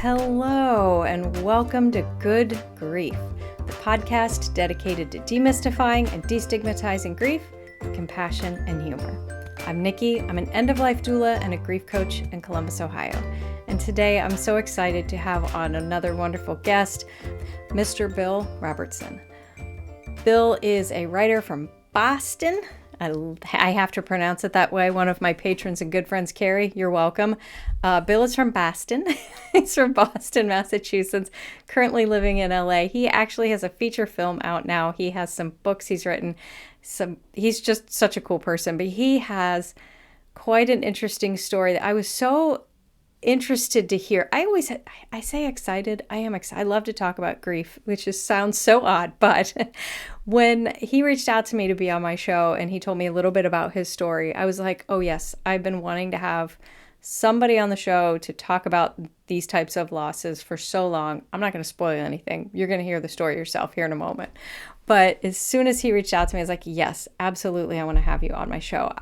Hello, and welcome to Good Grief, the podcast dedicated to demystifying and destigmatizing grief with compassion and humor. I'm Nikki. I'm an end-of-life doula and a grief coach in Columbus, Ohio. And today I'm so excited to have on another wonderful guest, Mr. Bill Robertson. Bill is a writer from Boston. I have to pronounce it that way. One of my patrons and good friends, Carrie, you're welcome. Bill is from Boston. He's from Boston, Massachusetts, currently living in LA. He actually has a feature film out now. He has some books he's written. He's just such a cool person, but he has quite an interesting story that I was so interested to hear. I say excited. I am excited. I love to talk about grief, which just sounds so odd. But when he reached out to me to be on my show and he told me a little bit about his story, I was like, oh yes, I've been wanting to have somebody on the show to talk about these types of losses for so long. I'm not going to spoil anything. You're going to hear the story yourself here in a moment. But as soon as he reached out to me, I was like, yes, absolutely. I want to have you on my show.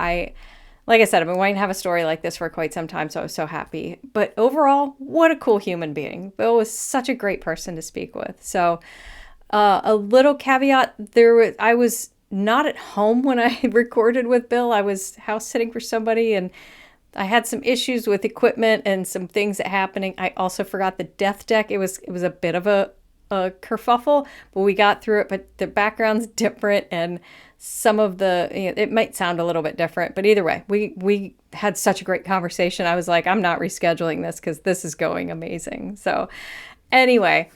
Like I said, I've been wanting to have a story like this for quite some time, so I was so happy. But overall, what a cool human being. Bill was such a great person to speak with. So a little caveat, I was not at home when I recorded with Bill. I was house sitting for somebody, and I had some issues with equipment and some things that happening. I also forgot the death deck. It was a bit of a kerfuffle, but we got through it. But the background's different, and some of it might sound a little bit different, but either way, we had such a great conversation. I was like, I'm not rescheduling this because this is going amazing. So anyway,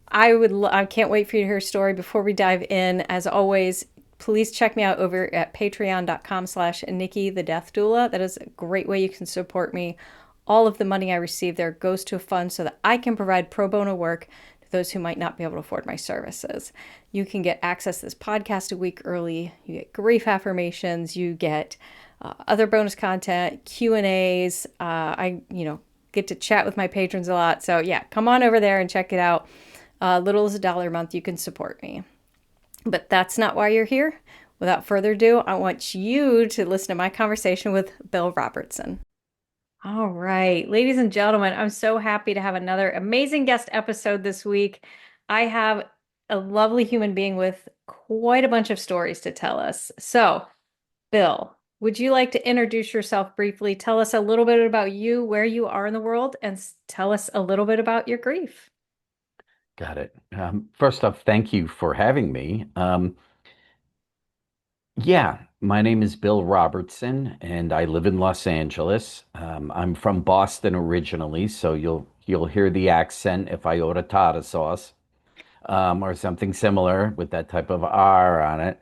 I can't wait for you to hear a story. Before we dive in, as always, please check me out over at patreon.com/Nikki the Death Doula. That is a great way you can support me. All of the money I receive there goes to a fund so that I can provide pro bono work to those who might not be able to afford my services. You can get access to this podcast a week early. You get grief affirmations. You get other bonus content, Q&As. I get to chat with my patrons a lot. So yeah, come on over there and check it out. Little as $1 a month, you can support me. But that's not why you're here. Without further ado, I want you to listen to my conversation with Bill Robertson. All right, ladies and gentlemen, I'm so happy to have another amazing guest episode this week. I have a lovely human being with quite a bunch of stories to tell us. So, Bill, would you like to introduce yourself briefly? Tell us a little bit about you, where you are in the world, and tell us a little bit about your grief. Got it. First off, thank you for having me. Yeah, my name is Bill Robertson, and I live in Los Angeles. I'm from Boston originally, so you'll hear the accent if I order tartar sauce or something similar with that type of R on it.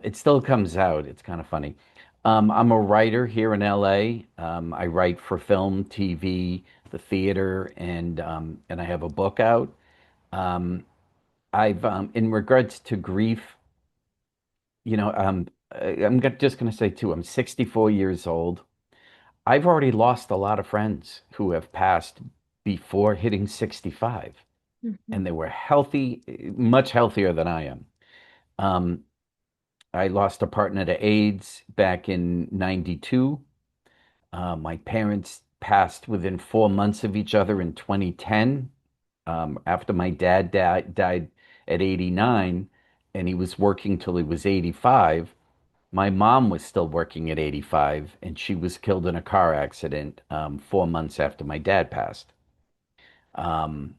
It still comes out. It's kind of funny. I'm a writer here in LA. I write for film, TV, the theater, and I have a book out. Um, in regards to grief, just going to say too, I'm 64 years old. I've already lost a lot of friends who have passed before hitting 65, Mhm. and they were healthy, much healthier than I am. Um, I lost a partner to AIDS back in 92. My parents passed within 4 months of each other in 2010. After my dad died at 89, and he was working till he was 85. My mom was still working at 85, and she was killed in a car accident 4 months after my dad passed. Um,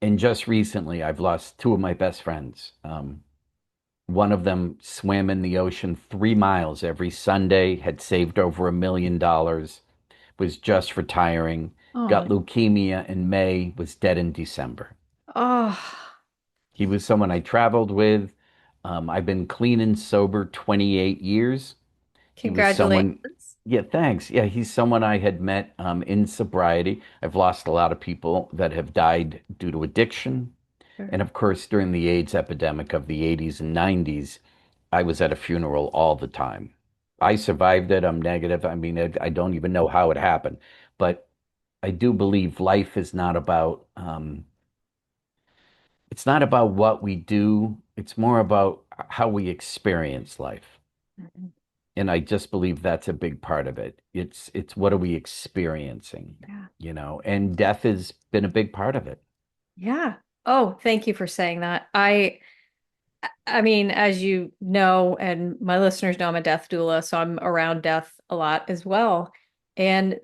and just recently, I've lost two of my best friends. One of them swam in the ocean 3 miles every Sunday, had saved over $1 million, was just retiring, got Oh, leukemia in May, was dead in December. oh, He was someone I traveled with. I've been clean and sober 28 years. He was someone, congratulations. yeah, thanks. Yeah, he's someone I had met in sobriety. I've lost a lot of people that have died due to addiction. Sure. And of course, during the AIDS epidemic of the 80s and 90s, I was at a funeral all the time. I survived it. I'm negative. I mean, I don't even know how it happened. But I do believe life is not about, it's not about what we do. It's more about how we experience life. And I just believe that's a big part of it. It's what are we experiencing, Yeah. and death has been a big part of it. Yeah. Oh, thank you for saying that. I mean, as you know, and my listeners know, I'm a death doula, so I'm around death a lot as well. And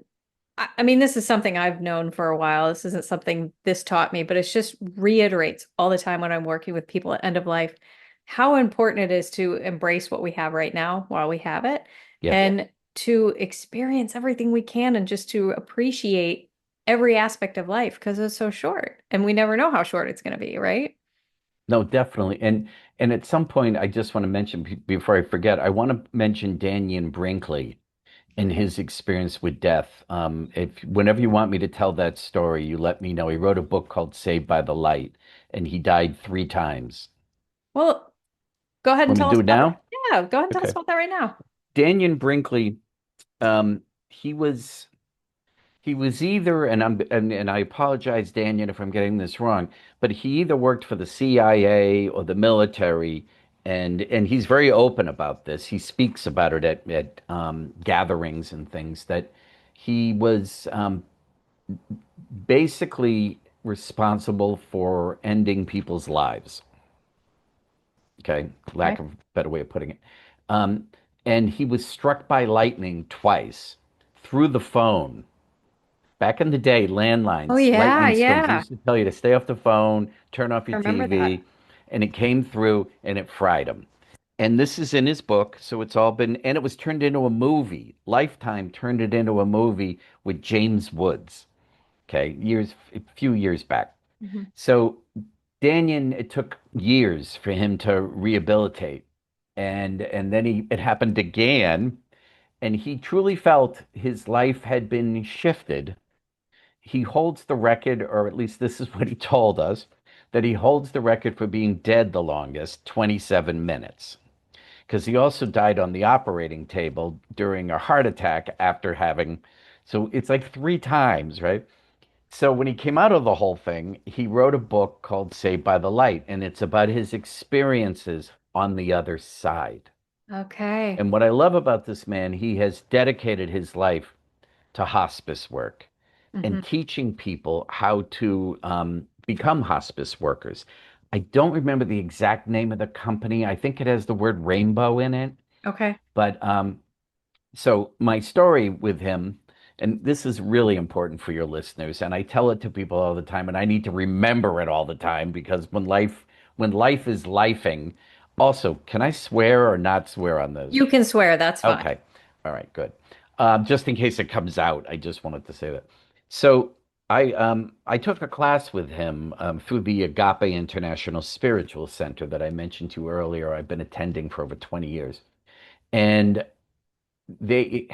I mean, this is something I've known for a while. This isn't something this taught me, but it just reiterates all the time when I'm working with people at end of life how important it is to embrace what we have right now while we have it Yes. and to experience everything we can and just to appreciate every aspect of life because it's so short and we never know how short it's going to be, right? No, definitely. And at some point, I just want to mention before I forget, I want to mention Dannion Brinkley and Okay. his experience with death. If whenever you want me to tell that story, you let me know. He wrote a book called Saved by the Light, and he died 3 times. Well, go ahead and Want me to tell us do it about that. now? Yeah, go ahead and tell us Okay. about that right now. Dannion Brinkley, he was either, and I apologize, Daniel, if I'm getting this wrong, but he either worked for the CIA or the military, and he's very open about this. He speaks about it at gatherings and things that he was basically responsible for ending people's lives. Okay, lack Okay. of a better way of putting it. Um, and he was struck by lightning twice through the phone. Back in the day, Oh landlines, yeah, lightning strikes yeah. used to tell you to stay off the phone, turn off I your remember that. TV, and it came through and it fried him. And this is in his book, so it's all been, and it was turned into a movie. Lifetime turned it into a movie with James Woods, okay, a few years back. Mhm. So Danyon, it took years for him to rehabilitate. And then it happened again, and he truly felt his life had been shifted. He holds the record, or at least this is what he told us, that he holds the record for being dead the longest, 27 minutes. Because he also died on the operating table during a heart attack after having, so it's like 3 times, right? So when he came out of the whole thing, he wrote a book called Saved by the Light, and it's about his experiences on the other side. Okay. And what I love about this man, he has dedicated his life to hospice work Hmm. and teaching people how to become hospice workers. I don't remember the exact name of the company. I think it has the word rainbow in it. Okay. But so my story with him, and this is really important for your listeners, and I tell it to people all the time, and I need to remember it all the time because when life is lifing, also, can I swear or not swear on this? You can swear, that's fine. Okay. All right, good. Just in case it comes out, I just wanted to say that. So I took a class with him through the Agape International Spiritual Center that I mentioned to you earlier. I've been attending for over 20 years. And they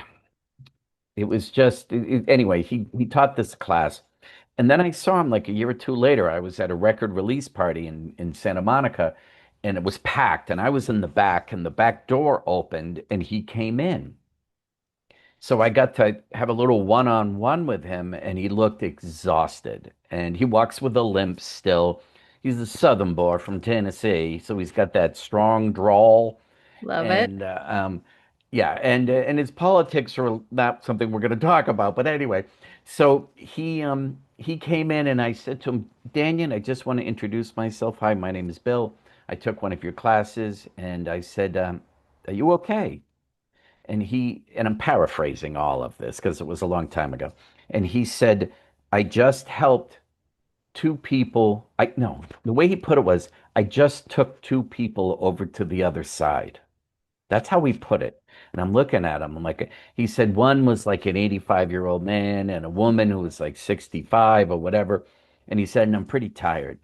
it was just anyway, he taught this class. And then I saw him like a year or two later. I was at a record release party in Santa Monica, and it was packed, and I was in the back, and the back door opened, and he came in. So I got to have a little one-on-one with him, and he looked exhausted. And he walks with a limp still. He's a Southern boy from Tennessee, so he's got that strong drawl. Love it. And yeah, and his politics are not something we're going to talk about. But anyway, so he came in, and I said to him, Daniel, I just want to introduce myself. Hi, my name is Bill. I took one of your classes, and I said, are you okay? And I'm paraphrasing all of this because it was a long time ago. And he said, I just helped two people. I no, the way he put it was, I just took two people over to the other side. That's how he put it. And I'm looking at him. I'm like, he said one was like an 85-year-old man and a woman who was like 65 or whatever. And he said, and I'm pretty tired.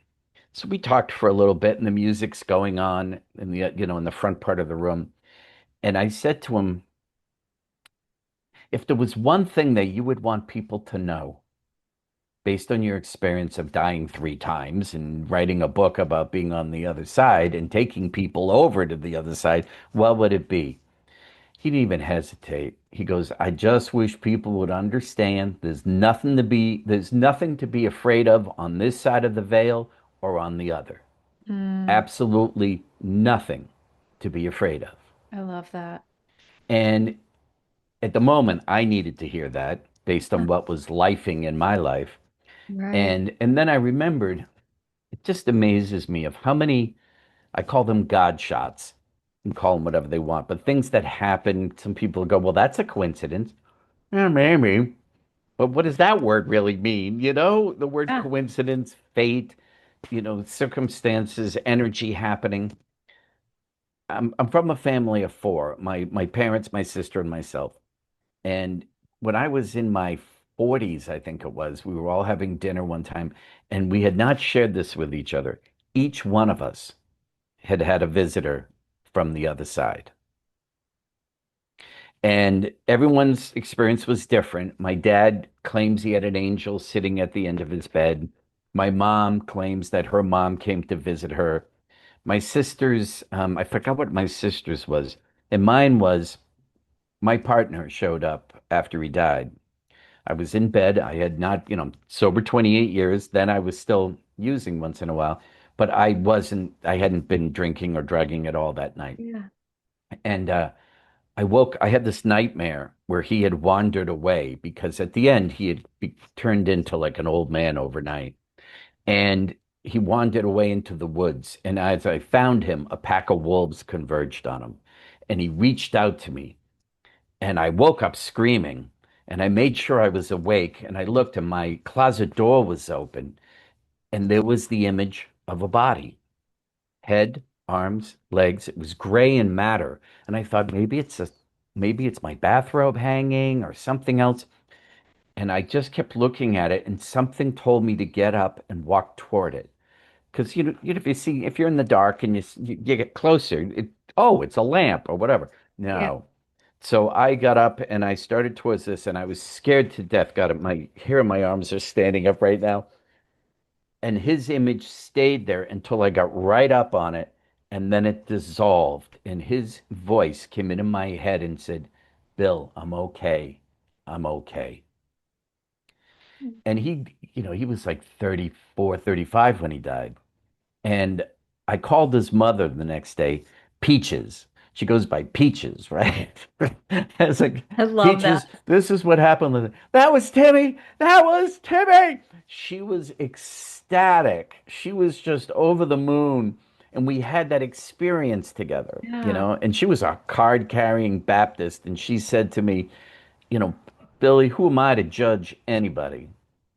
So we talked for a little bit, and the music's going on in the front part of the room. And I said to him, if there was one thing that you would want people to know, based on your experience of dying 3 times and writing a book about being on the other side and taking people over to the other side, what would it be? He didn't even hesitate. He goes, I just wish people would understand there's nothing to be afraid of on this side of the veil or on the other. Mm, Absolutely nothing to be afraid of. I love that. And at the moment, I needed to hear that based on Yeah. what was lifing in my life. Right. And then I remembered, it just amazes me of how many, I call them God shots. You can call them whatever they want, but things that happen, some people go, well, that's a coincidence. Yeah, maybe. But what does that word really mean? You know, the word Yeah. coincidence, fate, circumstances, energy happening. I'm from a family of four, my parents, my sister, and myself. And when I was in my 40s, I think it was, we were all having dinner one time, and we had not shared this with each other. Each one of us had had a visitor from the other side. And everyone's experience was different. My dad claims he had an angel sitting at the end of his bed. My mom claims that her mom came to visit her. My sister's, I forgot what my sister's was. And mine was my partner showed up after he died. I was in bed. I had not, sober 28 years. Then I was still using once in a while, but I hadn't been drinking or drugging at all that night. Yeah. And I had this nightmare where he had wandered away because at the end he had turned into like an old man overnight. And he wandered away into the woods. And as I found him, a pack of wolves converged on him. And he reached out to me. And I woke up screaming. And I made sure I was awake. And I looked, and my closet door was open. And there was the image of a body, head, arms, legs. It was gray and matter. And I thought maybe it's my bathrobe hanging or something else. And I just kept looking at it, and something told me to get up and walk toward it. Because if you're in the dark and you get closer, it's a lamp or whatever. Yeah. No. So I got up and I started towards this, and I was scared to death. Got it. My hair and my arms are standing up right now. And his image stayed there until I got right up on it, and then it dissolved. And his voice came into my head and said, "Bill, I'm okay. I'm okay." And he was like 34, 35 when he died. And I called his mother the next day, Peaches. She goes by Peaches, right? I was like, I love Peaches, that. this is what happened. That was Timmy. That was Timmy. She was ecstatic. She was just over the moon. And we had that experience together, Yeah. and she was a card carrying Baptist. And she said to me, you know, Billy, who am I to judge anybody?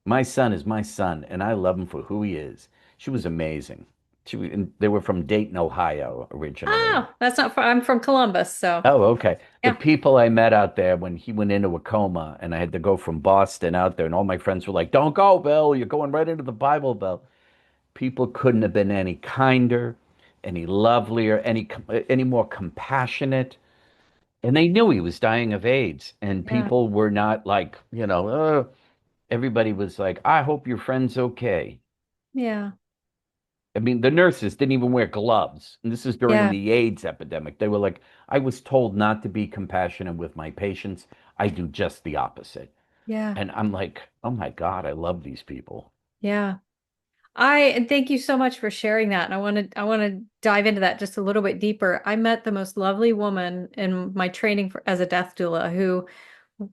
My son is my son, and I love him for who he is. She was amazing. And they were from Dayton, Ohio, originally. Oh, that's not far. I'm from Columbus, so Oh, okay. The yeah. people I met out there when he went into a coma, and I had to go from Boston out there, and all my friends were like, "Don't go, Bill. You're going right into the Bible Belt." People couldn't have been any kinder, any lovelier, any more compassionate. And they knew he was dying of AIDS, and Yeah. people were not like, everybody was like, I hope your friend's okay. Yeah. I mean, the nurses didn't even wear gloves. And this is during Yeah. the AIDS epidemic. They were like, I was told not to be compassionate with my patients. I do just the opposite. Yeah. And I'm like, oh my God, I love these people. Yeah. I thank you so much for sharing that. And I want to dive into that just a little bit deeper. I met the most lovely woman in my training as a death doula who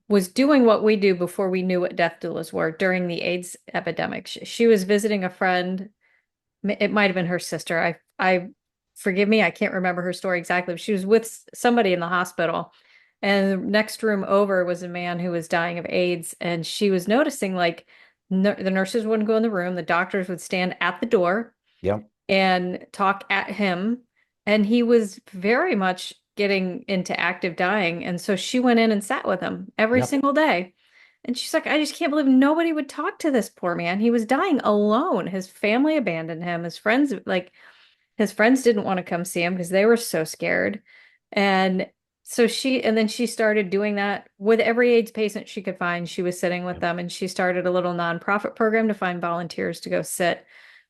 was doing what we do before we knew what death doulas were during the AIDS epidemic. She was visiting a friend. It might have been her sister. I forgive me, I can't remember her story exactly, but she was with somebody in the hospital. And the next room over was a man who was dying of AIDS. And she was noticing like no, the nurses wouldn't go in the room, the doctors would stand at the door Yep, and talk at him. And he was very much getting into active dying. And so she went in and sat with him every yep, single day. And she's like, I just can't believe nobody would talk to this poor man. He was dying alone. His family abandoned him. His friends didn't want to come see him because they were so scared. And and then she started doing that with every AIDS patient she could find. She was sitting with yep. them and she started a little nonprofit program to find volunteers to go sit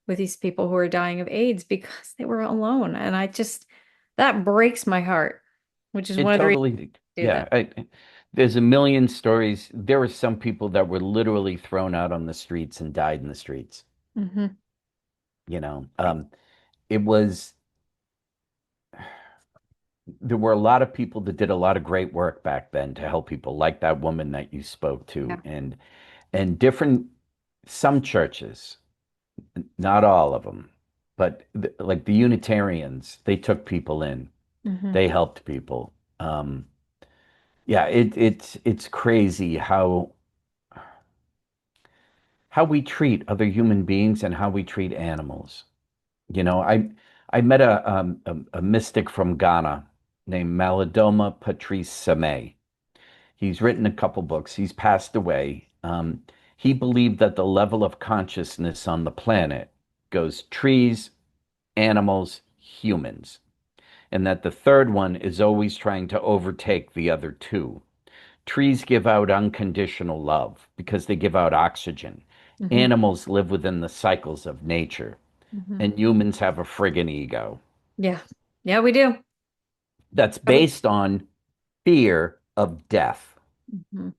with these people who are dying of AIDS because they were alone. And that breaks my heart, which is It one of the reasons totally, I do yeah. that. There's a million stories. There were some people that were literally thrown out on the streets and died in the streets. Hmm. You know, it was there were a lot of people that did a lot of great work back then to help people, like that woman that you spoke to, Yeah. and different some churches, not all of them, but like the Unitarians, they took people in, Hmm. they helped people. Yeah, it's crazy how we treat other human beings and how we treat animals. You know, I met a mystic from Ghana named Malidoma Patrice Samé. He's written a couple books. He's passed away. He believed that the level of consciousness on the planet goes trees, animals, humans, and that the third one is always trying to overtake the other two. Trees give out unconditional love because they give out oxygen. Hmm. Animals live within the cycles of nature, Hmm. and humans have a friggin' ego Yeah. Yeah, we do. that's Um, based on fear of death. mhm.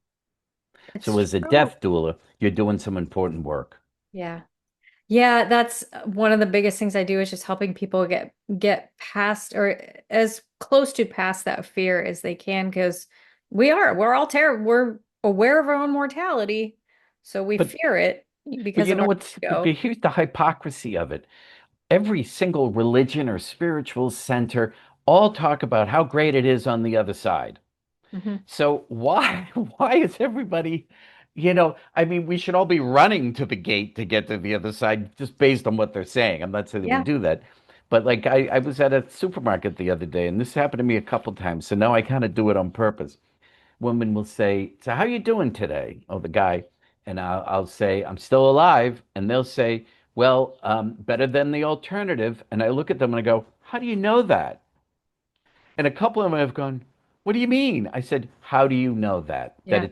So, It's as a true. death doula, you're doing some important work. Yeah. Yeah, that's one of the biggest things I do is just helping people get past or as close to past that fear as they can because we're aware of our own mortality, so we But fear it but because you of know our but ego. here's the hypocrisy of it. Every single religion or spiritual center all talk about how great it is on the other side. Hmm. So why why is everybody, I mean, we should all be running to the gate to get to the other side just based on what they're saying. I'm not saying that we Yeah, do that. But like I was at a supermarket the other day, and this happened to me a couple times. So now I kind of do it on purpose. Women will say, "So how you doing today?" Oh, the guy, and I'll say, "I'm still alive," and they'll say, "Well, better than the alternative." And I look at them and I go, "How do you know that?" And a couple of them have gone, "What do you mean?" I said, "How do you know that? That yeah,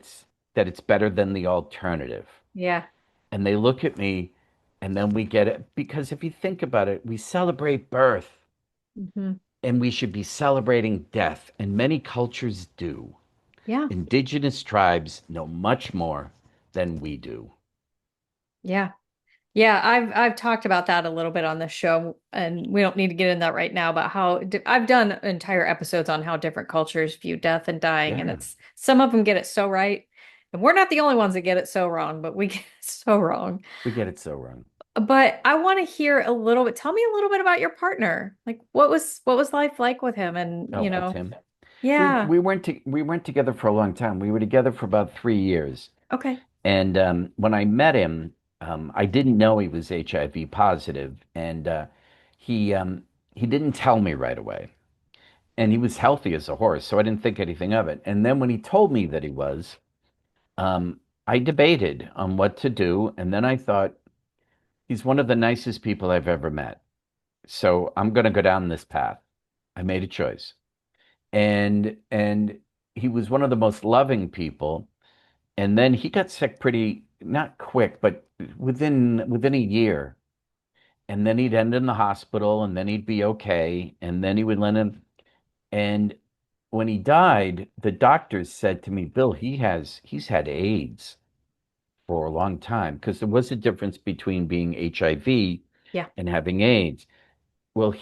it's better than the alternative?" yeah. And they look at me, and then we get it because if you think about it, we celebrate birth Hmm. and we should be celebrating death, and many cultures do. Yeah, Indigenous tribes know much more than we do. yeah. Yeah, I've talked about that a little bit on the show, and we don't need to get in that right now, but I've done entire episodes on how different cultures view death and dying, and Yeah, it's some of them get it so right, and we're not the only ones that get it so wrong, but we get it so wrong. we get it so wrong. But I want to hear a little bit. Tell me a little bit about your partner. Like what was life like with him? And Oh, with him. yeah, We weren't together for a long time. We were together for about 3 years. okay. And when I met him, I didn't know he was HIV positive, and he um, he didn't tell me right away. And he was healthy as a horse, so I didn't think anything of it. And then when he told me that he was, I debated on what to do, and then I thought he's one of the nicest people I've ever met. So I'm going to go down this path. I made a choice, and he was one of the most loving people. And then he got sick pretty, not quick, but within a year. And then he'd end in the hospital, and then he'd be okay, and then he would land in. And when he died, the doctors said to me, "Bill, he's had AIDS for a long time," because there was a difference between being HIV Yeah. and having AIDS. Well,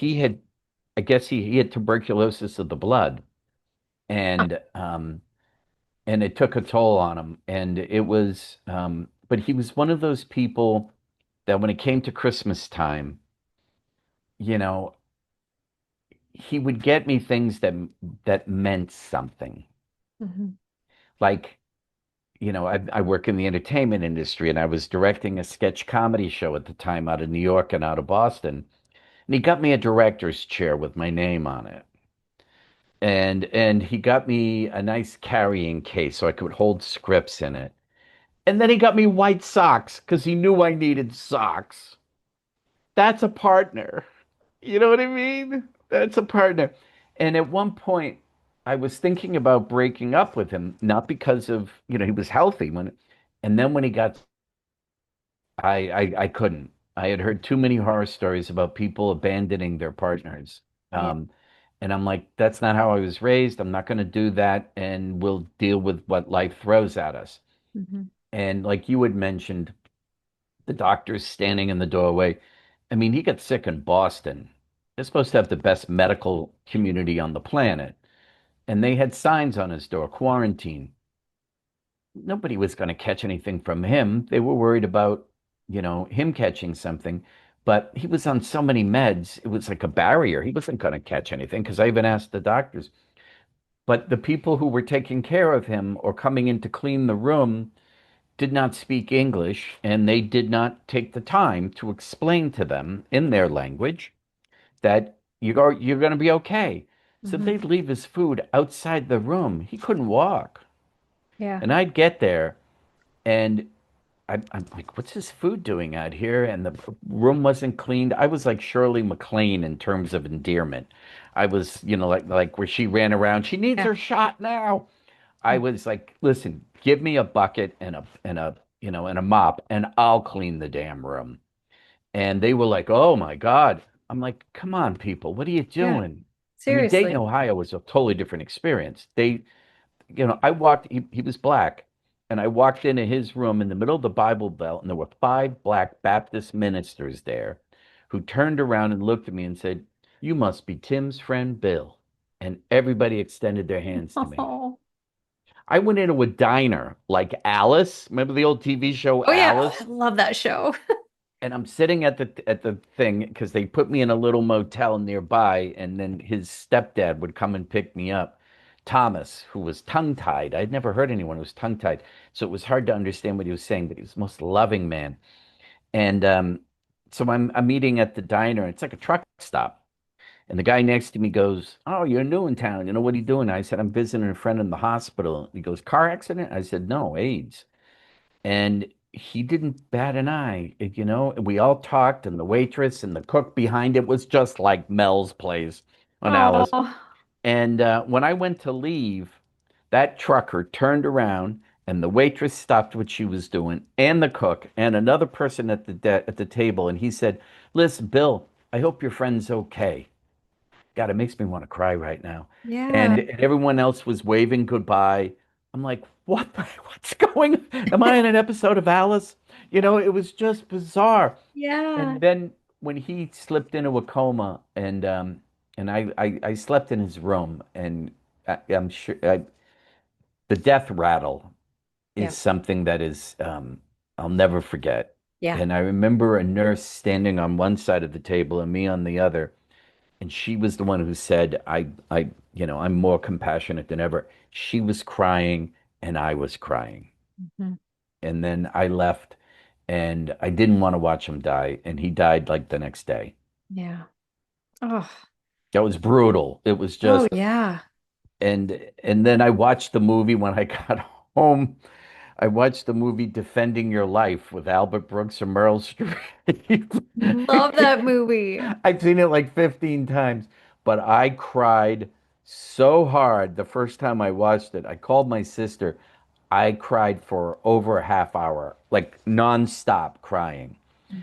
I guess he had tuberculosis of the blood, Huh. and it took a toll on him. And but he was one of those people that when it came to Christmas time, you know, he would get me things that meant something. Hmm. Like, I work in the entertainment industry, and I was directing a sketch comedy show at the time out of New York and out of Boston. And he got me a director's chair with my name on it. And he got me a nice carrying case so I could hold scripts in it. And then he got me white socks because he knew I needed socks. That's a partner. You know what I mean? That's a partner. And at one point, I was thinking about breaking up with him, not because of, he was healthy and then when he got, I couldn't. I had heard too many horror stories about people abandoning their partners. Yeah. Um, and I'm like, that's not how I was raised. I'm not going to do that. And we'll deal with what life throws at us. Hmm. And like you had mentioned, the doctor's standing in the doorway. I mean, he got sick in Boston. They're supposed to have the best medical community on the planet. And they had signs on his door, quarantine. Nobody was going to catch anything from him. They were worried about, him catching something. But he was on so many meds, it was like a barrier. He wasn't going to catch anything because I even asked the doctors. But the people who were taking care of him or coming in to clean the room did not speak English, and they did not take the time to explain to them in their language that you're going to be okay. So Hmm. they'd leave his food outside the room. He couldn't walk. Yeah. And I'd get there and I'm like, what's his food doing out here? And the room wasn't cleaned. I was like Shirley MacLaine in terms of endearment. I was, like where she ran around. She needs Yeah. her shot now. I was like, listen, give me a bucket and a mop, and I'll clean the damn room. And they were like, oh my God. I'm like, come on, people, what are you Yeah. doing? I mean, Dayton, Seriously. Ohio was a totally different experience. I walked, he was black, and I walked into his room in the middle of the Bible Belt, and there were five black Baptist ministers there who turned around and looked at me and said, you must be Tim's friend Bill. And everybody extended their hands to me. Oh. I went into a diner like Alice. Remember the old TV show Oh yeah, I Alice? love that show. And I'm sitting at the thing because they put me in a little motel nearby, and then his stepdad would come and pick me up. Thomas, who was tongue-tied. I'd never heard anyone who was tongue-tied, so it was hard to understand what he was saying, but he was the most loving man. And so I'm eating at the diner. It's like a truck stop. And the guy next to me goes, oh, you're new in town. You know, what are you doing? I said, I'm visiting a friend in the hospital. He goes, car accident? I said, no, AIDS. And he didn't bat an eye, We all talked, and the waitress and the cook behind it was just like Mel's place on Alice. Oh. And when I went to leave, that trucker turned around, and the waitress stopped what she was doing, and the cook, and another person at the table, and he said, "Listen, Bill, I hope your friend's okay." God, it makes me want to cry right now. Yeah. And everyone else was waving goodbye. I'm like, what's going on? Am I in an episode of Alice? It was just bizarre. Yeah. And then when he slipped into a coma, and I slept in his room, and I'm sure the death rattle Yeah. is something that is I'll never forget. Yeah. And I remember a nurse standing on one side of the table and me on the other. And she was the one who said, I'm more compassionate than ever. She was crying and I was crying. Mhm. And then I left and I didn't want to watch him die. And he died like the next day. Yeah. Oh. That was brutal. It was Oh just, yeah. and then I watched the movie when I got home. I watched the movie Defending Your Life with Albert Brooks and Meryl Streep. Love that movie. I've seen it like 15 times, but I cried so hard the first time I watched it. I called my sister. I cried for over a half hour, like nonstop crying.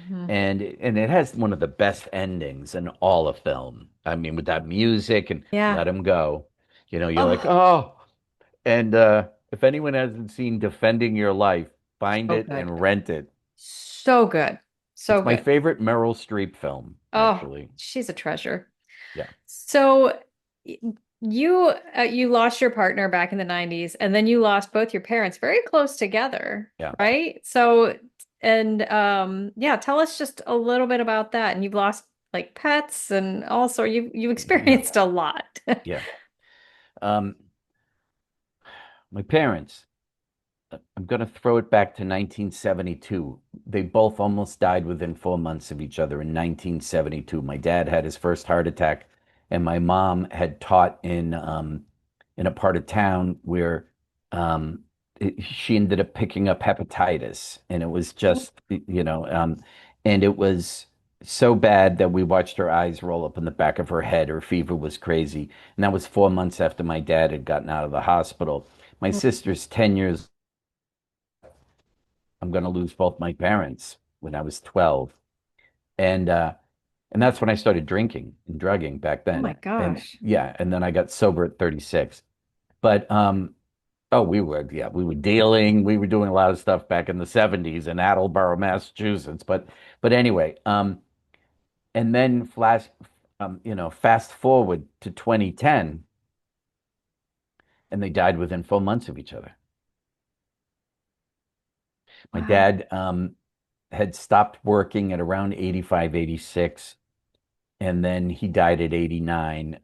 Hmm. And it has one of the best endings in all of film. I mean, with that music and Yeah. Let Him Go, you're like, Oh, oh. And if anyone hasn't seen Defending Your Life, find so it good. and rent it. So good. So It's my good. favorite Meryl Streep film, Oh, actually. she's a treasure. Yeah, So y- you lost your partner back in the 90s, and then you lost both your parents very close together, yeah, right? So and yeah, tell us just a little bit about that. And you've lost like pets and also you yeah, experienced a lot. yeah. Um, my parents, I'm going to throw it back to 1972. They both almost died within 4 months of each other in 1972. My dad had his first heart attack, and my mom had taught in a part of town where she ended up picking up hepatitis, and it was just, and it was so bad that we watched her eyes roll up in the back of her head. Her fever was crazy, and that was 4 months after my dad had gotten out of the hospital. My sister's 10 years. I'm going to lose both my parents when I was 12. And and that's when I started drinking and drugging back Oh my then. And gosh. yeah, and then I got sober at 36. But oh, we were dealing, we were doing a lot of stuff back in the 70s in Attleboro, Massachusetts. But anyway, and then Fast forward to 2010, and they died within 4 months of each other. My Wow. dad had stopped working at around 85, 86, and then he died at 89,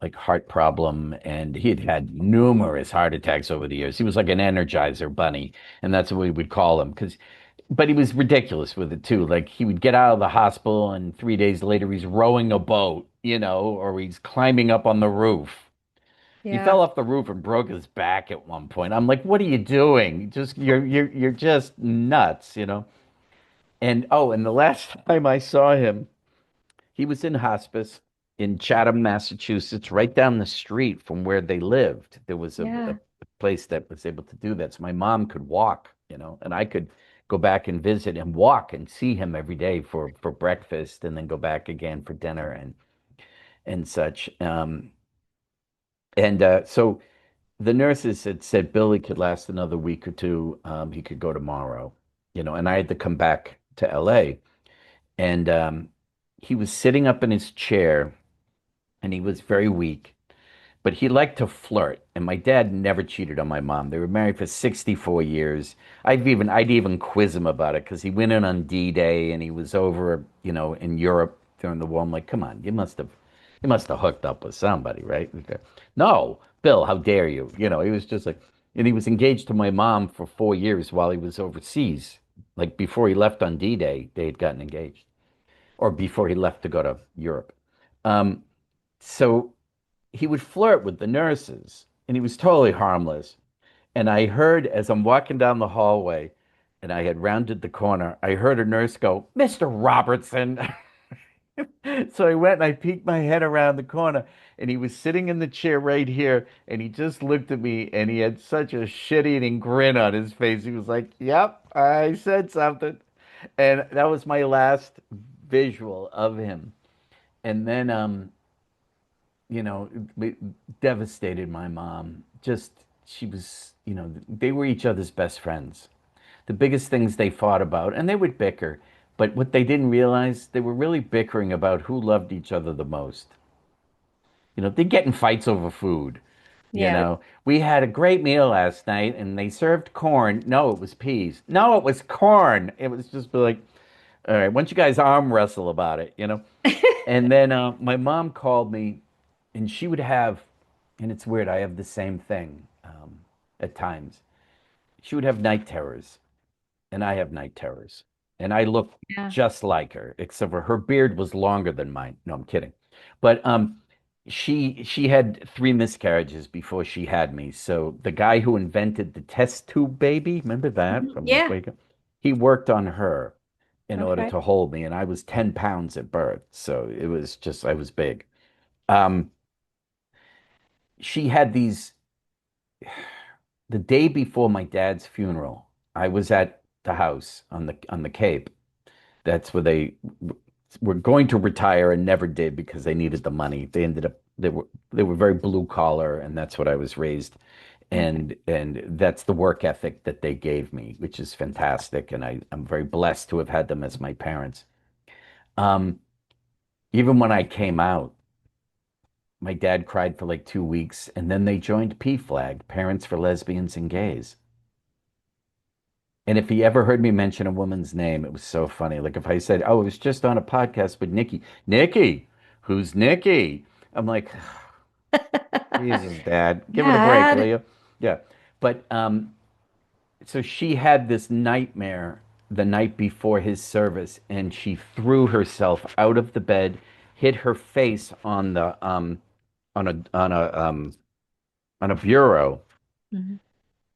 like heart problem, and he had had numerous heart attacks over the years. He was like an Energizer bunny, and that's what we would call him, but he was ridiculous with it too. Like he would get out of the hospital, and 3 days later he's rowing a boat, or he's climbing up on the roof. He Yeah. fell off the roof and broke his back at one point. I'm like, what are you doing? Just you're just nuts. And the last time I saw him, he was in hospice in Chatham, Massachusetts, right down the street from where they lived. There was a Yeah. place that was able to do that. So my mom could walk, and I could go back and visit and walk and see him every day for breakfast and then go back again for dinner and such. So the nurses had said Billy could last another week or two. He could go tomorrow, and I had to come back to LA. And he was sitting up in his chair and he was very weak, but he liked to flirt. And my dad never cheated on my mom. They were married for 64 years. I'd even quiz him about it because he went in on D-Day and he was over, in Europe during the war. I'm like, come on, you must have hooked up with somebody, right? No, Bill, how dare you? He was just like, and he was engaged to my mom for 4 years while he was overseas. Like before he left on D-Day, they had gotten engaged, or before he left to go to Europe. Um, so he would flirt with the nurses, and he was totally harmless. And I heard as I'm walking down the hallway, and I had rounded the corner, I heard a nurse go, "Mr. Robertson." So I went and I peeked my head around the corner, and he was sitting in the chair right here, and he just looked at me, and he had such a shit-eating grin on his face. He was like, "Yep, I said something." And that was my last visual of him. And then, it devastated my mom. Just, she was, they were each other's best friends. The biggest things they fought about, and they would bicker, but what they didn't realize, they were really bickering about who loved each other the most. They'd get in fights over food. You Yeah. know, we had a great meal last night and they served corn. No, it was peas. No, it was corn. It was just like, all right, why don't you guys arm wrestle about it? And then my mom called me, and she would have, and it's weird, I have the same thing at times. She would have night terrors, and I have night terrors. And I look Yeah. just like her, except for her beard was longer than mine. No, I'm kidding. But she had three miscarriages before she had me. So the guy who invented the test tube baby, remember that Mhm. from like Yeah. Wake Up? He worked on her in order Okay. to hold me, and I was 10 pounds at birth. So it was just I was big. Um, she had these the day before my dad's funeral. I was at the house on the Cape. That's where they were going to retire and never did because they needed the money. They were very blue collar, and that's what I was raised. Okay. And that's the work ethic that they gave me, which is fantastic. And I'm very blessed to have had them as my parents. Um, Even when I came out, my dad cried for like 2 weeks, and then they joined PFLAG, Parents for Lesbians and Gays. And if he ever heard me mention a woman's name, it was so funny. Like if I said, "Oh, it was just on a podcast with Nikki." Nikki, who's Nikki? I'm like, Jesus, Dad, give it a break, will Dad. you? Yeah. But so she had this nightmare the night before his service, and she threw herself out of the bed, hit her face on a bureau. Mhm.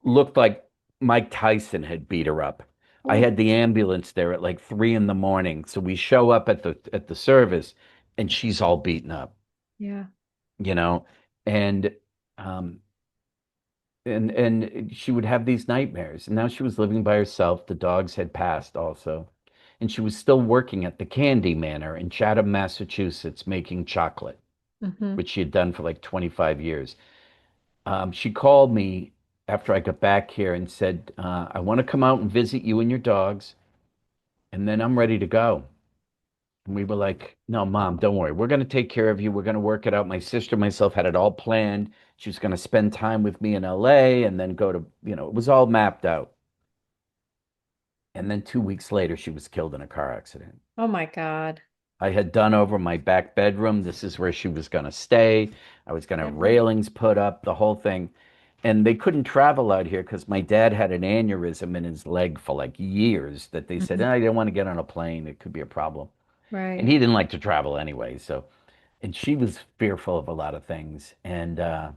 Looked like Mike Tyson had beat her up. I Oh, had the ambulance there at like 3 in the morning. So we show up at the service, and she's all beaten up, yeah. you know, and um and she would have these nightmares. And now she was living by herself. The dogs had passed also. And she was still working at the Candy Manor in Chatham, Massachusetts, making chocolate, Hmm. which she had done for like 25 years. She called me after I got back here and said, "I want to come out and visit you and your dogs, and then I'm ready to go." And we were like, no, Mom, don't worry. We're going to take care of you. We're going to work it out. My sister, myself had it all planned. She was going to spend time with me in LA and then go to, it was all mapped out. And then 2 weeks later, she was killed in a car accident. Oh my God. I had done over my back bedroom. This is where she was going to stay. I was going to have Yeah. railings put up, the whole thing. And they couldn't travel out here because my dad had an aneurysm in his leg for like years that they said, Mhm. I didn't want to get on a plane. It could be a problem. And Right. he didn't like to travel anyway. So, and she was fearful of a lot of things. But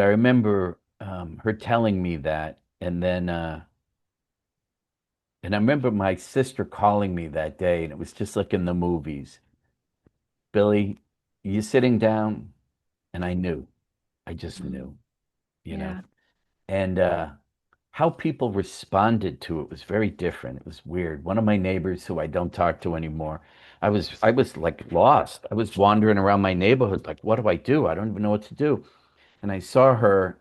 I remember her telling me that. And I remember my sister calling me that day, and it was just like in the movies. Billy, you sitting down? And I knew. I just Mhm. knew, you know. Yeah. And how people responded to it was very different. It was weird. One of my neighbors who I don't talk to anymore, I was like lost. I was wandering around my neighborhood like, what do I do? I don't even know what to do. And I saw her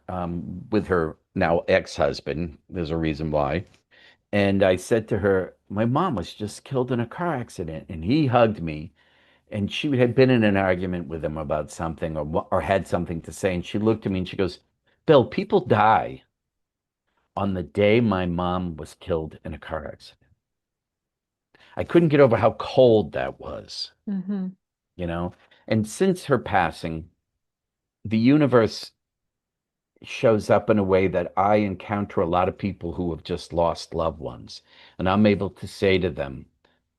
with her now ex-husband. There's a reason why. And I said to her, my mom was just killed in a car accident. And he hugged me. And she had been in an argument with him about something or had something to say. And she looked at me and she goes, Bill, people die on the day my mom was killed in a car accident. I couldn't get over how cold that was, Hmm. you know? And since her passing, the universe shows up in a way that I encounter a lot of people who have just lost loved ones. And I'm able to say to them,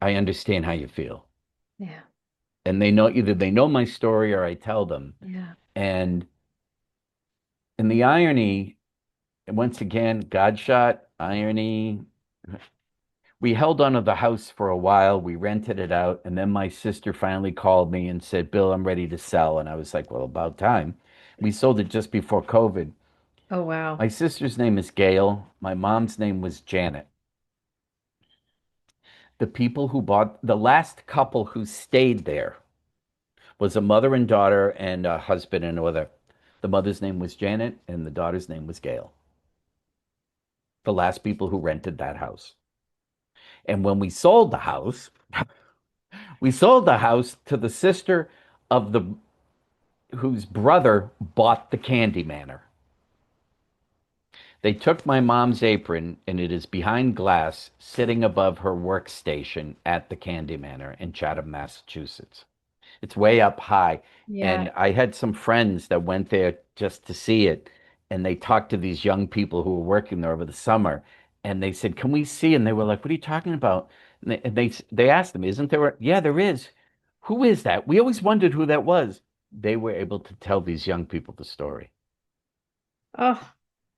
I understand how you feel. Yeah. And they know either they know my story or I tell them. Yeah. And the irony, once again, God shot, irony. We held on to the house for a while. We rented it out. And then my sister finally called me and said, Bill, I'm ready to sell. And I was like, well, about time. We sold it just before COVID. Oh wow. My sister's name is Gail. My mom's name was Janet. The people who bought, the last couple who stayed there was a mother and daughter and a husband and mother. The mother's name was Janet and the daughter's name was Gail. The last people who rented that house. And when we sold the house to the sister of the whose brother bought the Candy Manor. They took my mom's apron, and it is behind glass, sitting above her workstation at the Candy Manor in Chatham, Massachusetts. It's way up high. Yeah. And I had some friends that went there just to see it. And they talked to these young people who were working there over the summer. And they said, can we see? And they were like, what are you talking about? And they asked them, isn't there yeah, there is. Who is that? We always wondered who that was. They were able to tell these young people the story. Oh,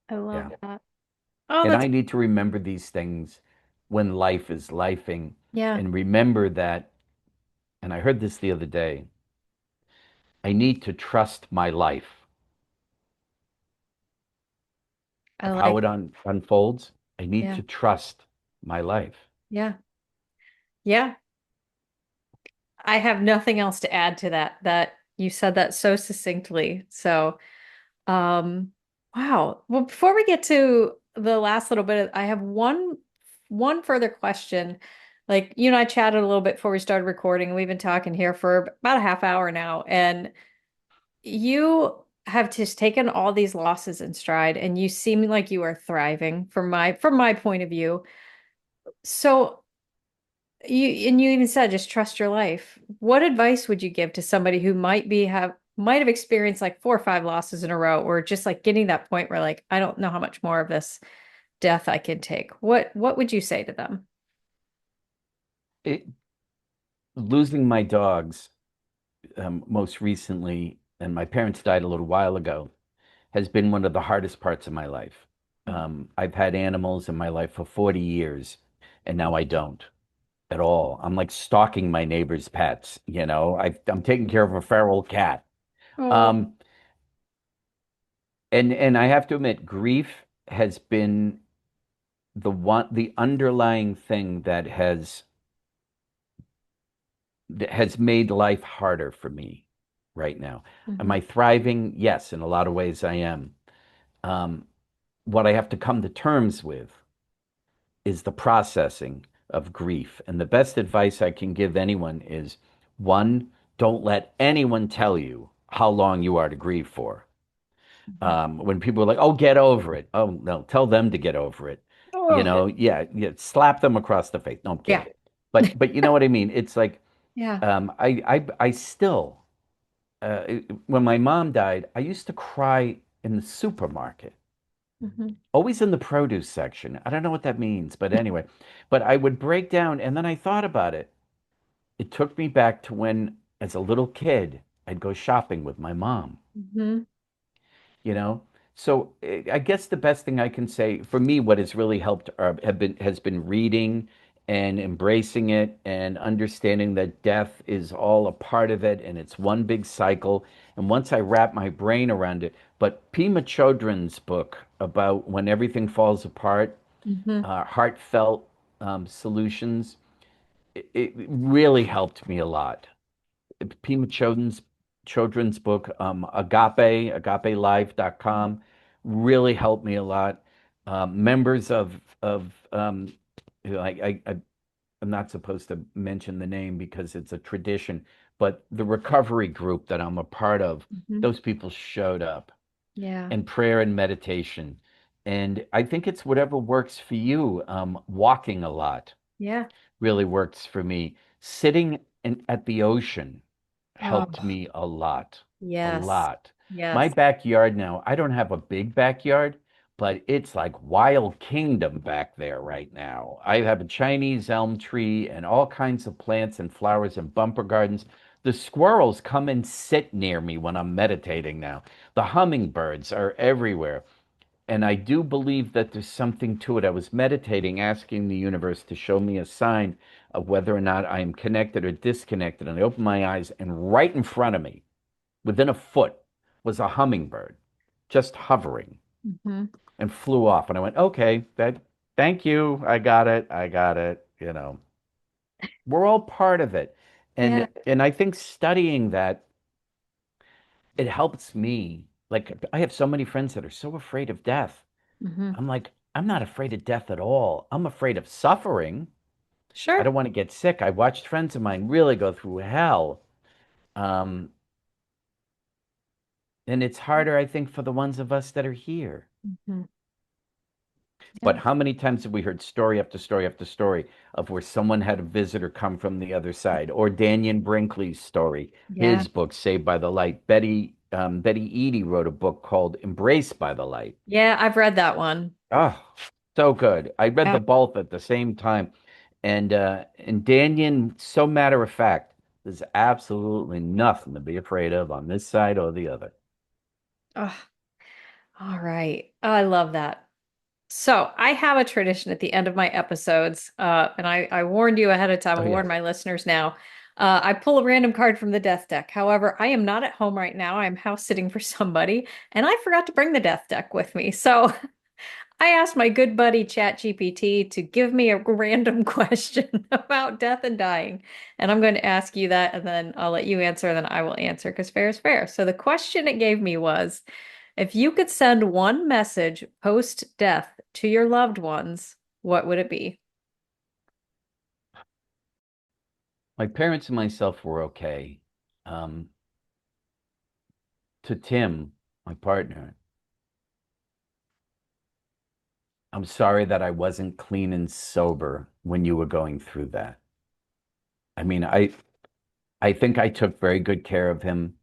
I love Yeah. that. Oh, And that's I need to remember these things when life is lifing yeah. and remember that. And I heard this the other day. I need to trust my life I of how like it unfolds. I need yeah. to trust my life. Yeah. Yeah. I have nothing else to add to that. That you said that so succinctly. So, wow. Well, before we get to the last little bit, I have one further question. Like you and I chatted a little bit before we started recording, and we've been talking here for about a half hour now, and you have just taken all these losses in stride, and you seem like you are thriving from my point of view. So you even said just trust your life. What advice would you give to somebody who might have experienced like 4 or 5 losses in a row, or just like getting that point where like I don't know how much more of this death I can take? What would you say to them? It, losing my dogs most recently, and my parents died a little while ago, has been one of the hardest parts of my life. I've had animals in my life for 40 years, and now I don't at all. I'm like stalking my neighbor's pets, I'm taking care of a feral cat. Oh, Um, and I have to admit, grief has been the underlying thing that has made life harder for me right now. Am mhm. I thriving? Yes, in a lot of ways I am. Um, what I have to come to terms with is the processing. of grief. And the best advice I can give anyone is one, don't let anyone tell you how long you are to grieve for. Mhm. When people are like, "Oh, get over it." Oh, no, tell them to get over it. Oh, Yeah, yeah, slap them across the face. No, I'm yeah. kidding. But you know what I mean? It's like Yeah. I still when my mom died, I used to cry in the supermarket, Hmm. always in the produce section. I don't know what that means, but anyway, but I would break down and then I thought about it. It took me back to when, as a little kid, I'd go shopping with my mom. Hmm. you know so I guess the best thing I can say for me, what has really helped has been reading and embracing it and understanding that death is all a part of it and it's one big cycle. And once I wrap my brain around it, but Pima Chodron's book about when everything falls apart, Hmm. heartfelt solutions, it really helped me a lot. Pima children's book, agapelive.com, really helped me a lot. Members of you know, I'm not supposed to mention the name because it's a tradition, but the recovery group that I'm a part of, Hmm. those people showed up, Yeah. and prayer and meditation. And I think it's whatever works for you. Walking a lot Yeah. really works for me. Sitting at the ocean helped Oh, me a lot. A yes. lot. My Yes. backyard now, I don't have a big backyard, but it's like Wild Kingdom back there right now. I have a Chinese elm tree and all kinds of plants and flowers and bumper gardens. The squirrels come and sit near me when I'm meditating now. The hummingbirds are everywhere. And I do believe that there's something to it. I was meditating, asking the universe to show me a sign of whether or not I am connected or disconnected. And I opened my eyes, and right in front of me, within a foot, was a hummingbird just hovering Hmm. and flew off. And I went, okay, thank you. I got it. I got it. We're all part of it. Yeah. And I think studying that, it helps me. Like, I have so many friends that are so afraid of death. Hmm. I'm like, I'm not afraid of death at all. I'm afraid of suffering. I Sure. don't want to get sick. I watched friends of mine really go through hell. Um, and it's harder, I think, for the ones of us that are here. Hmm. But Yeah. how many times have we heard story after story after story of where someone had a visitor come from the other side? Or Daniel Brinkley's story, Yeah. his book, Saved by the Light. Betty Eady wrote a book called Embraced by the Light. Yeah. I've read that one. Oh, so good. I read Yeah. the both at the same time. And Danyon, so matter of fact, there's absolutely nothing to be afraid of on this side or the other. Oh, all right. I love that. So I have a tradition at the end of my episodes, and I warned you ahead of time. Oh, I'll warn yes. my listeners now. I pull a random card from the death deck. However, I am not at home right now. I'm house sitting for somebody, and I forgot to bring the death deck with me. So I asked my good buddy ChatGPT to give me a random question about death and dying. And I'm going to ask you that, and then I'll let you answer, and then I will answer because fair is fair. So the question it gave me was, if you could send one message post-death to your loved ones, what would it be? My parents and myself were okay. Um, to Tim, my partner, I'm sorry that I wasn't clean and sober when you were going through that. I mean, I think I took very good care of him.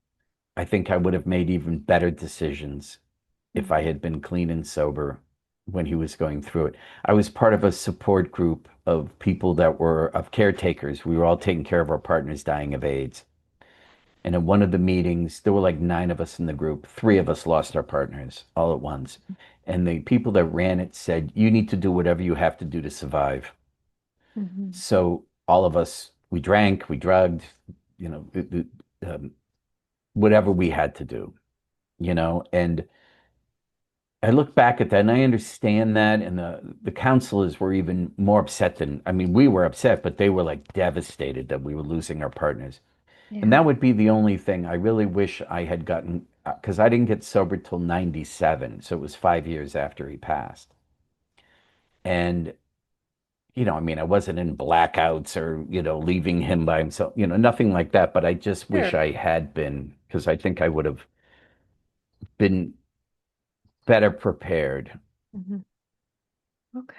I think I would have made even better decisions if I had been clean and sober when he was going through it. I was part of a support group of people that were of caretakers. We were all taking care of our partners dying of AIDS. And in one of the meetings, there were like 9 of us in the group. 3 of us lost our partners all at once. And the people that ran it said, you need to do whatever you have to do to survive. Mhm. So all of us, we drank, we drugged, you know, whatever we had to do, and I look back at that and I understand that. And the counselors were even more upset than, I mean, we were upset, but they were like devastated that we were losing our partners. And Yeah. that would be the only thing I really wish I had gotten, because I didn't get sober till 97. So it was 5 years after he passed. And I mean, I wasn't in blackouts or, leaving him by himself, nothing like that. But I just wish Sure. I had been, because I think I would have been better prepared. Mhm. Okay.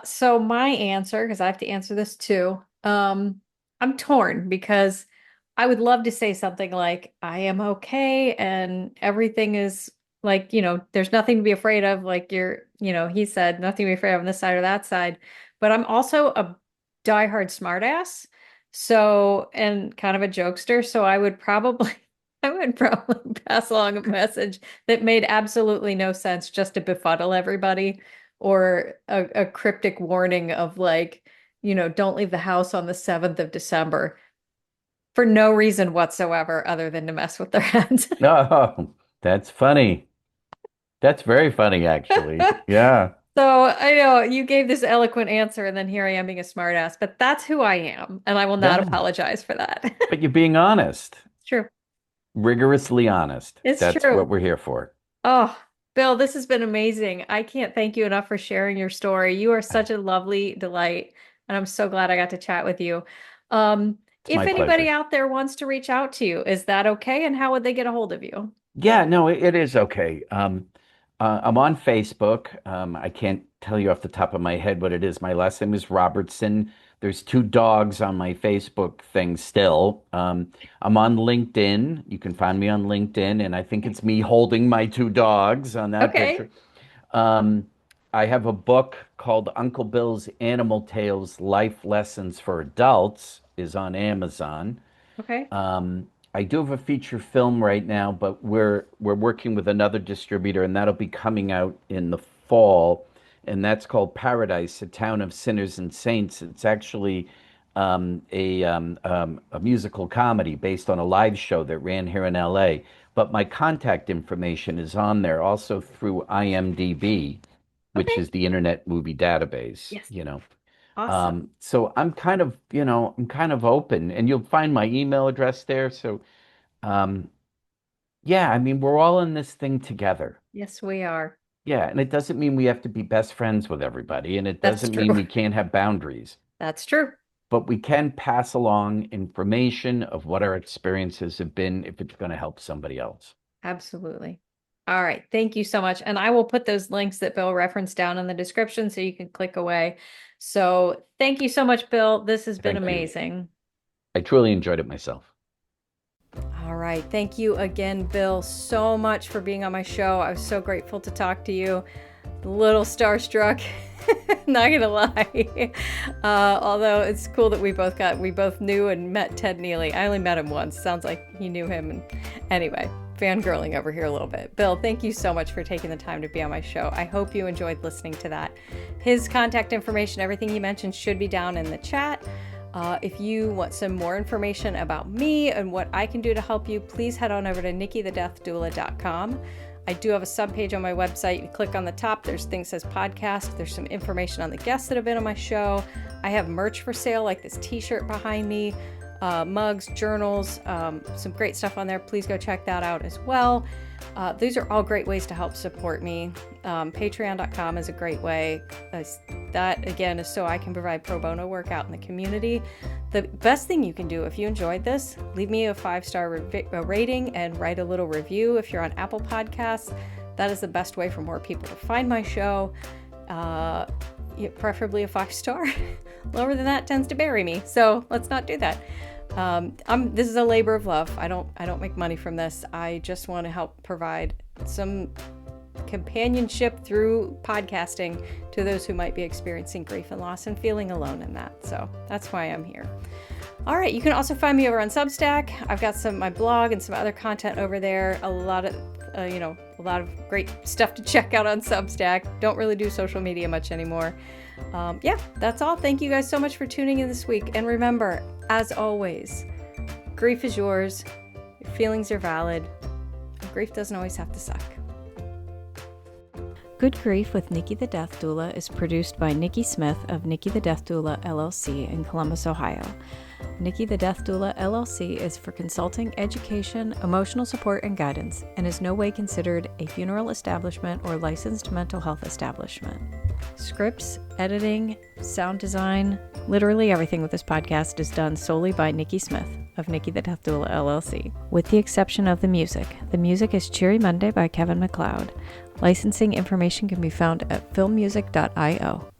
So my answer, because I have to answer this too, I'm torn because I would love to say something like, I am okay and everything is like, there's nothing to be afraid of. Like he said, nothing to be afraid of on this side or that side. But I'm also a diehard smartass. So, and kind of a jokester. So I would probably pass along a message that made absolutely no sense just to befuddle everybody or a cryptic warning of like, don't leave the house on the 7th of December for no reason whatsoever other than to mess with their heads. Oh, that's funny. That's very funny, actually. Yeah. So I know you gave this eloquent answer, and then here I am being a smartass, but that's who I am, and I will not No, apologize for that. but you're being honest, It's true. rigorously honest. It's That's what true. we're here for. Oh, Bill, this has been amazing. I can't thank you enough for sharing your story. You are such a lovely delight, and I'm so glad I got to chat with you. Um, It's if my anybody pleasure. out there wants to reach out to you, is that okay? And how would they get a hold of you? Yeah, no, it is okay. I'm on Facebook. I can't tell you off the top of my head what it is. My last name is Robertson. There's two dogs on my Facebook thing still. I'm on LinkedIn. You can find me on LinkedIn, and I think it's me holding my two dogs on that Okay. picture. Um, I have a book called Uncle Bill's Animal Tales: Life Lessons for Adults, is on Amazon. Okay. I do have a feature film right now, but we're working with another distributor, and that'll be coming out in the fall, and that's called Paradise: A Town of Sinners and Saints. It's actually a musical comedy based on a live show that ran here in LA. But my contact information is on there also through IMDb, which Okay. is the Internet Movie Database, Yes. Awesome. So I'm kind of open, and you'll find my email address there. So, um, yeah, I mean, we're all in this thing together. Yes, we are. Yeah, and it doesn't mean we have to be best friends with everybody, and it That's doesn't true. mean we can't have boundaries, That's true. but we can pass along information of what our experiences have been if it's going to help somebody else. Absolutely. All right. Thank you so much. And I will put those links that Bill referenced down in the description so you can click away. So thank you so much, Bill. This has been Thank you. amazing. I truly enjoyed it myself. All right. Thank you again, Bill, so much for being on my show. I was so grateful to talk to you. A little starstruck, not gonna lie. Although it's cool that we both knew and met Ted Neely. I only met him once. Sounds like he knew him. And anyway, fangirling over here a little bit. Bill, thank you so much for taking the time to be on my show. I hope you enjoyed listening to that. His contact information, everything he mentioned should be down in the chat. If you want some more information about me and what I can do to help you, please head on over to nikkithedeathdoula.com. I do have a subpage on my website. You click on the top, there's thing that says podcast. There's some information on the guests that have been on my show. I have merch for sale, like this t-shirt behind me, mugs, journals, some great stuff on there. Please go check that out as well. These are all great ways to help support me. Patreon.com is a great way. That, again, is so I can provide pro bono work out in the community. The best thing you can do if you enjoyed this, leave me a 5-star rating and write a little review if you're on Apple Podcasts. That is the best way for more people to find my show. Preferably a 5-star. Lower than that tends to bury me, so let's not do that. This is a labor of love. I don't make money from this. I just want to help provide some companionship through podcasting to those who might be experiencing grief and loss and feeling alone in that. So that's why I'm here. All right, you can also find me over on Substack. I've got my blog and some other content over there. A lot of great stuff to check out on Substack. Don't really do social media much anymore. Yeah, that's all. Thank you guys so much for tuning in this week. And remember, as always, grief is yours. Your feelings are valid. Grief doesn't always have to suck. Good Grief with Nikki the Death Doula is produced by Nikki Smith of Nikki the Death Doula LLC in Columbus, Ohio. Nikki the Death Doula LLC is for consulting, education, emotional support, and guidance, and is no way considered a funeral establishment or licensed mental health establishment. Scripts, editing, sound design, literally everything with this podcast is done solely by Nikki Smith of Nikki the Death Doula LLC, with the exception of the music. The music is Cheery Monday by Kevin MacLeod. Licensing information can be found at filmmusic.io.